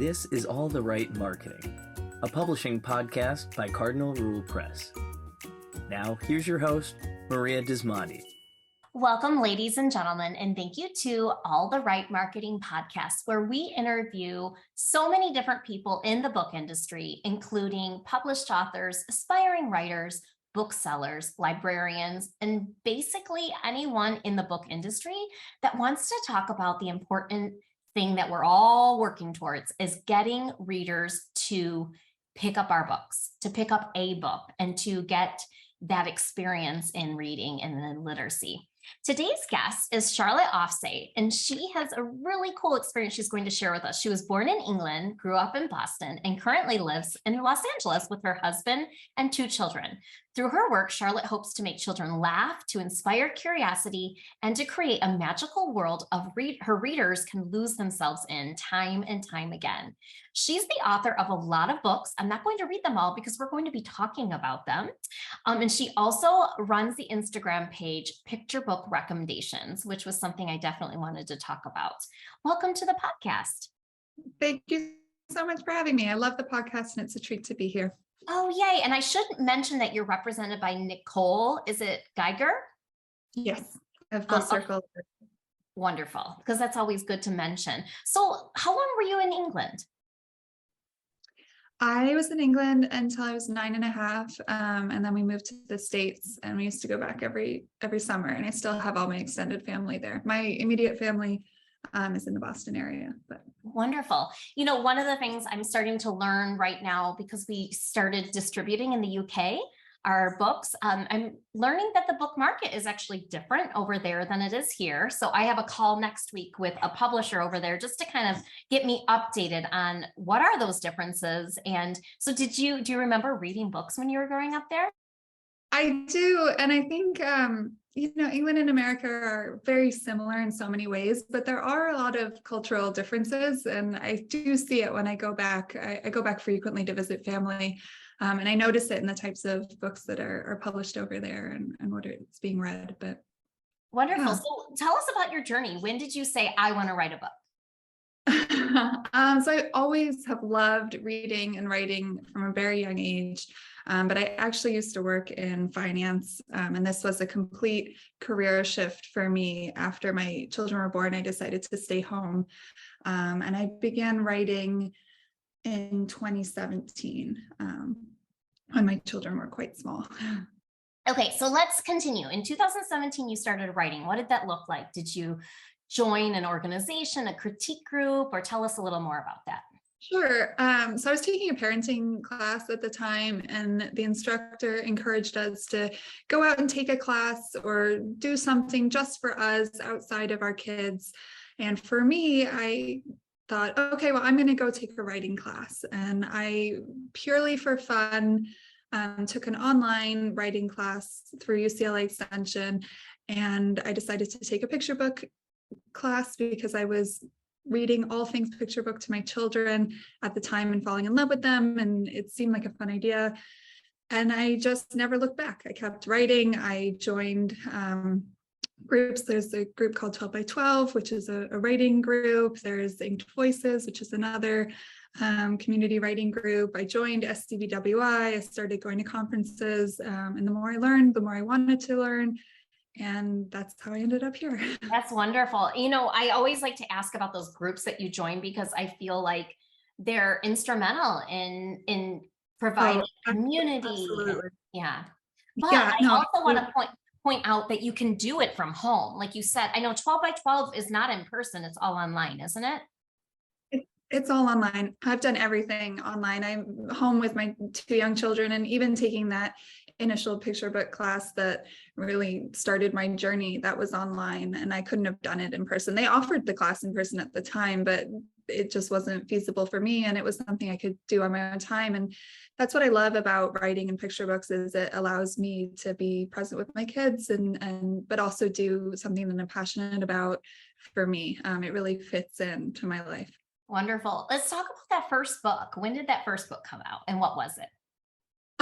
This is All the Right Marketing, a publishing podcast by Cardinal Rule Press. Now, here's your host, Maria Dismondy. Welcome, ladies and gentlemen, and thank you to All the Right Marketing podcast, where we interview so many different people in the book industry, including published authors, aspiring writers, booksellers, librarians, and basically anyone in the book industry that wants to talk about the important thing that we're all working towards is getting readers to pick up our books, to pick up a book, and to get that experience in reading and in literacy. Today's guest is Charlotte Offsay, and she has a really cool experience she's going to share with us. She was born in England, grew up in Boston, and currently lives in Los Angeles with her husband and 2 children. Through her work, Charlotte hopes to make children laugh, to inspire curiosity, and to create a magical world of her readers can lose themselves in time and time again. She's the author of a lot of books. I'm not going to read them all because we're going to be talking about them. And she also runs the Instagram page Picture Book Recommendations, which was something I definitely wanted to talk about. Welcome to the podcast. Thank you so much for having me. I love the podcast and it's a treat to be here. Oh, yay. And I should mention that you're represented by Nicole. Is it Geiger? Yes, a full circle. Okay. Wonderful, because that's always good to mention. So how long were you in England? I was in England until I was 9.5, and then we moved to the States, and we used to go back every summer, and I still have all my extended family there. My immediate family is in the Boston area. But wonderful. You know, one of the things I'm starting to learn right now, because we started distributing in the UK, our books, I'm learning that the book market is actually different over there than it is here. So I have a call next week with a publisher over there just to kind of get me updated on what are those differences. And so do you remember reading books when you were growing up there? I do. And I think, England and America are very similar in so many ways, but there are a lot of cultural differences. And I do see it when I go back. I go back frequently to visit family. And I notice it in the types of books that are published over there and what it's being read. But wonderful. Yeah. So tell us about your journey. When did you say, I want to write a book? So I always have loved reading and writing from a very young age. But I actually used to work in finance, and this was a complete career shift for me. After my children were born, I decided to stay home, and I began writing in 2017 when my children were quite small. Okay, so let's continue. In 2017, you started writing. What did that look like? Did you join an organization, a critique group, or tell us a little more about that? Sure. So I was taking a parenting class at the time, and the instructor encouraged us to go out and take a class or do something just for us outside of our kids. And for me, I thought, okay, well, I'm going to go take a writing class. And I, purely for fun, took an online writing class through UCLA Extension. And I decided to take a picture book class because I was reading all things picture book to my children at the time and falling in love with them. And it seemed like a fun idea. And I just never looked back. I kept writing. I joined groups. There's a group called 12 by 12, which is a writing group. There's Inked Voices, which is another community writing group. I joined SCBWI. I started going to conferences. And the more I learned, the more I wanted to learn. And that's how I ended up here. That's wonderful. You know, I always like to ask about those groups that you join because I feel like they're instrumental in providing community. Absolutely. Yeah. But Yeah, I also want to point out that you can do it from home. Like you said, I know 12 by 12 is not in person. It's all online, isn't it? It's all online. I've done everything online. I'm home with my 2 young children, and even taking that initial picture book class that really started my journey, that was online, and I couldn't have done it in person. They offered the class in person at the time, but it just wasn't feasible for me, and it was something I could do on my own time. And that's what I love about writing and picture books, is it allows me to be present with my kids but also do something that I'm passionate about for me. It really fits into my life. Wonderful. Let's talk about that first book. When did that first book come out and what was it?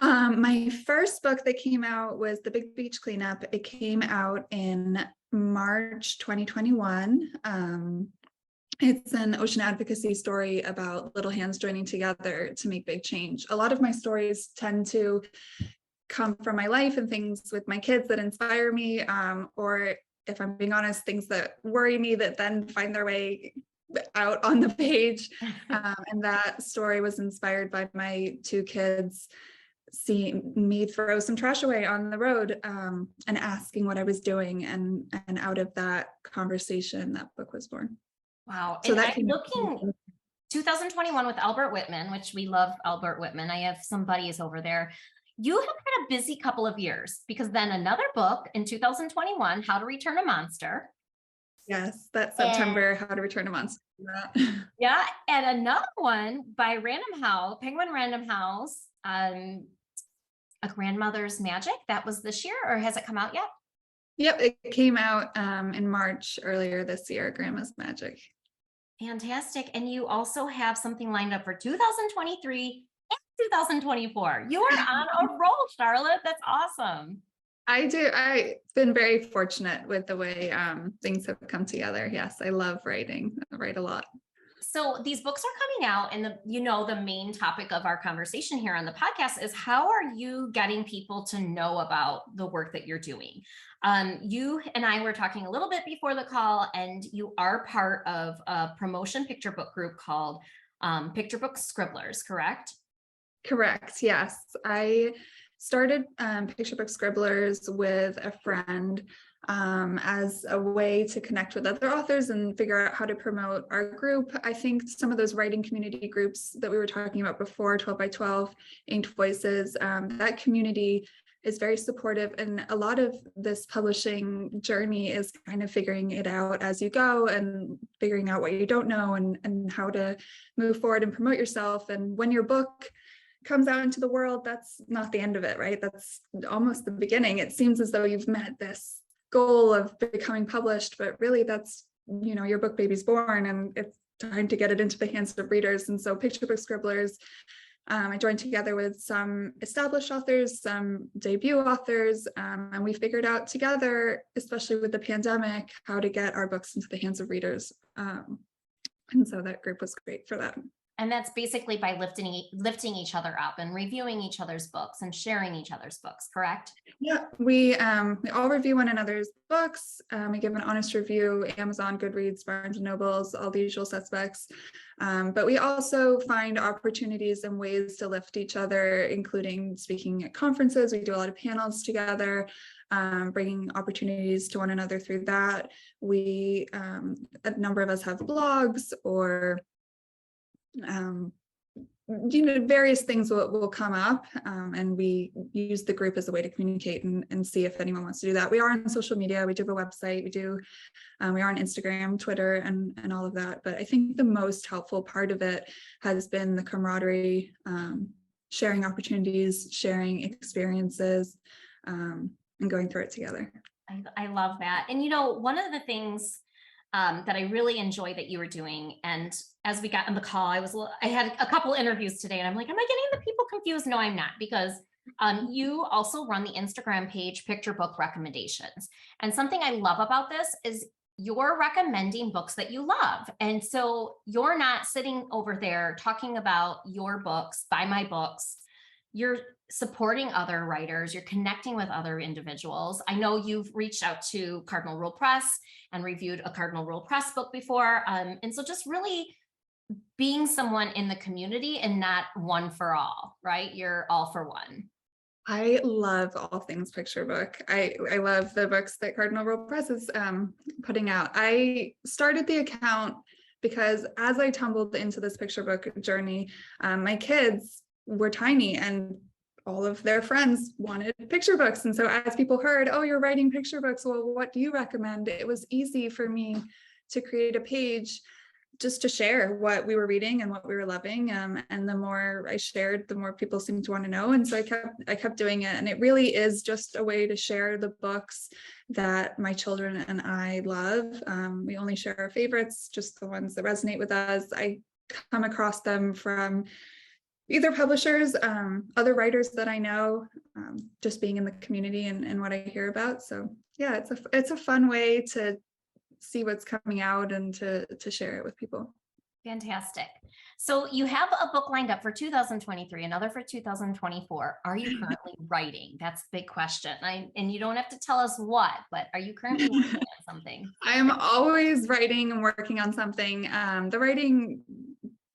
My first book that came out was The Big Beach Cleanup. It came out in March 2021. It's an ocean advocacy story about little hands joining together to make big change. A lot of my stories tend to come from my life and things with my kids that inspire me, or if I'm being honest, things that worry me that then find their way out on the page. And that story was inspired by my two kids seeing me throw some trash away on the road, and asking what I was doing. And out of that conversation, that book was born. Wow. So And that I'm looking 2021 with Albert Whitman, which we love Albert Whitman. I have some buddies over there. You have had a busy couple of years, because then another book in 2021, How to Return a Monster. Yes, that September, How to Return a Monster. Yeah. And another one by Random House, Penguin Random House, A Grandmother's Magic. That was this year, or has it come out yet? Yep, it came out in March earlier this year, Grandma's Magic. Fantastic. And you also have something lined up for 2023 and 2024. You are on a roll, Charlotte. That's awesome. I do. I've been very fortunate with the way things have come together. Yes, I love writing. I write a lot. So these books are coming out, and the main topic of our conversation here on the podcast is, how are you getting people to know about the work that you're doing? You and I were talking a little bit before the call, and you are part of a promotion picture book group called Picture Book Scribblers, correct? Correct. Yes. I started Picture Book Scribblers with a friend as a way to connect with other authors and figure out how to promote our group. I think some of those writing community groups that we were talking about before, 12 by 12, Inked Voices, that community is very supportive, and a lot of this publishing journey is kind of figuring it out as you go and figuring out what you don't know and how to move forward and promote yourself. And when your book comes out into the world, that's not the end of it, right? That's almost the beginning. It seems as though you've met this goal of becoming published, but really that's, your book baby's born and it's time to get it into the hands of readers. And so Picture Book Scribblers, I joined together with some established authors, some debut authors, and we figured out together, especially with the pandemic, how to get our books into the hands of readers. And so that group was great for that. And that's basically by lifting each other up and reviewing each other's books and sharing each other's books, correct? Yeah, we all review one another's books. We give an honest review, Amazon, Goodreads, Barnes and Nobles, all the usual suspects. But we also find opportunities and ways to lift each other, including speaking at conferences. We do a lot of panels together, bringing opportunities to one another through that. A number of us have blogs or various things will come up, and we use the group as a way to communicate and see if anyone wants to do that. We are on social media. We do have a website. We are on Instagram, Twitter, and all of that. But I think the most helpful part of it has been the camaraderie, sharing opportunities, sharing experiences, and going through it together. I love that. And one of the things that I really enjoy that you were doing, and as we got on the call, I had a couple interviews today, and I'm like, am I getting the people confused? No, I'm not, because you also run the Instagram page Picture Book Recommendations. And something I love about this is you're recommending books that you love. And so you're not sitting over there talking about your books, buy my books. You're supporting other writers, you're connecting with other individuals. I know you've reached out to Cardinal Rule Press and reviewed a Cardinal Rule Press book before. And so just really being someone in the community and not one for all, right? You're all for one. I love all things picture book. I love the books that Cardinal Rule Press is putting out. I started the account because as I tumbled into this picture book journey, my kids were tiny and all of their friends wanted picture books. And so as people heard, oh, you're writing picture books, well, what do you recommend? It was easy for me to create a page just to share what we were reading and what we were loving. And the more I shared, the more people seemed to want to know. And so I kept doing it. And it really is just a way to share the books that my children and I love. We only share our favorites, just the ones that resonate with us. I come across them from either publishers, other writers that I know, just being in the community and what I hear about. So yeah, it's a fun way to see what's coming out and to share it with people. Fantastic. So you have a book lined up for 2023, another for 2024. Are you currently writing? That's the big question. And you don't have to tell us what, but are you currently working on something? I am always writing and working on something. The writing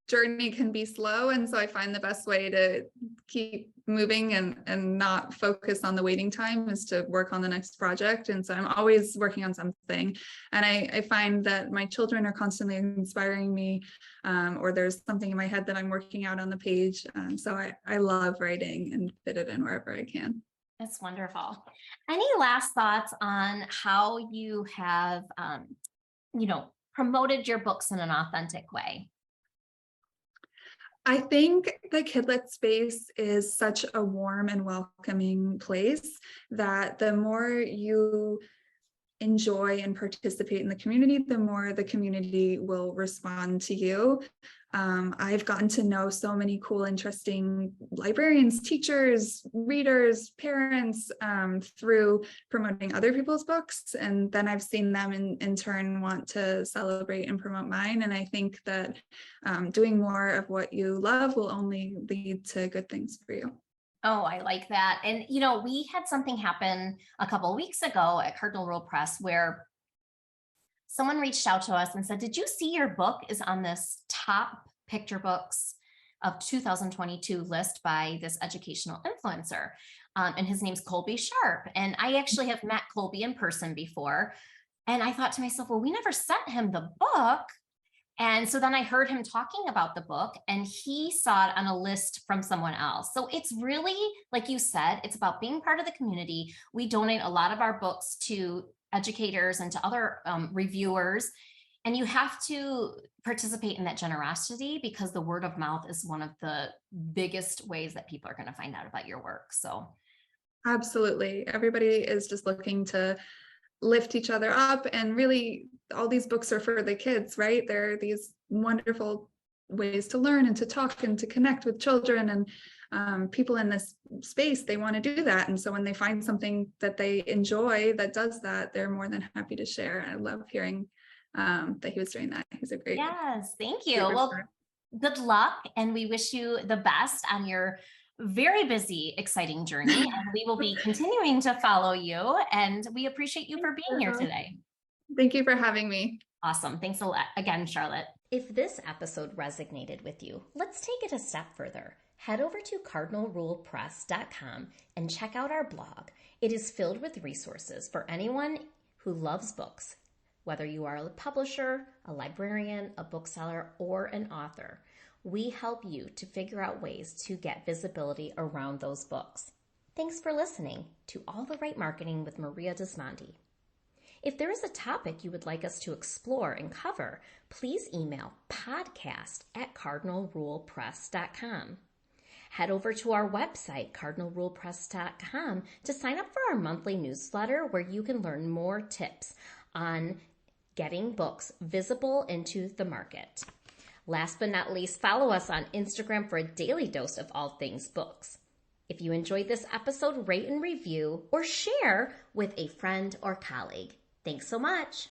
journey can be slow, and so I find the best way to keep moving and not focus on the waiting time is to work on the next project. And so I'm always working on something, and I find that my children are constantly inspiring me, or there's something in my head that I'm working out on the page. So I love writing and fit it in wherever I can. That's wonderful. Any last thoughts on how you have promoted your books in an authentic way? I think the Kidlit space is such a warm and welcoming place that the more you enjoy and participate in the community, the more the community will respond to you. I've gotten to know so many cool, interesting librarians, teachers, readers, parents through promoting other people's books. And then I've seen them in turn want to celebrate and promote mine. And I think that doing more of what you love will only lead to good things for you. Oh, I like that. And, we had something happen a couple of weeks ago at Cardinal Rule Press where someone reached out to us and said, did you see your book is on this top picture books of 2022 list by this educational influencer? And his name's Colby Sharp. And I actually have met Colby in person before. And I thought to myself, well, we never sent him the book. And so then I heard him talking about the book, and he saw it on a list from someone else. So it's really, like you said, it's about being part of the community. We donate a lot of our books to educators and to other reviewers. And you have to participate in that generosity because the word of mouth is one of the biggest ways that people are going to find out about your work. So absolutely. Everybody is just looking to lift each other up, and really all these books are for the kids, right? There are these wonderful ways to learn and to talk and to connect with children, and people in this space, they want to do that. And so when they find something that they enjoy that does that, they're more than happy to share. I love hearing that he was doing that. He's a great. Yes, thank you. Well, good luck, and we wish you the best on your very busy, exciting journey. And we will be continuing to follow you, and we appreciate you for being here today. Thank you for having me. Awesome. Thanks a lot again, Charlotte. If this episode resonated with you, let's take it a step further. Head over to cardinalrulepress.com and check out our blog. It is filled with resources for anyone who loves books, whether you are a publisher, a librarian, a bookseller, or an author. We help you to figure out ways to get visibility around those books. Thanks for listening to All the Right Marketing with Maria Dismondy. If there is a topic you would like us to explore and cover, please email podcast@cardinalrulepress.com. Head over to our website, cardinalrulepress.com, to sign up for our monthly newsletter where you can learn more tips on getting books visible into the market. Last but not least, follow us on Instagram for a daily dose of all things books. If you enjoyed this episode, rate and review or share with a friend or colleague. Thanks so much.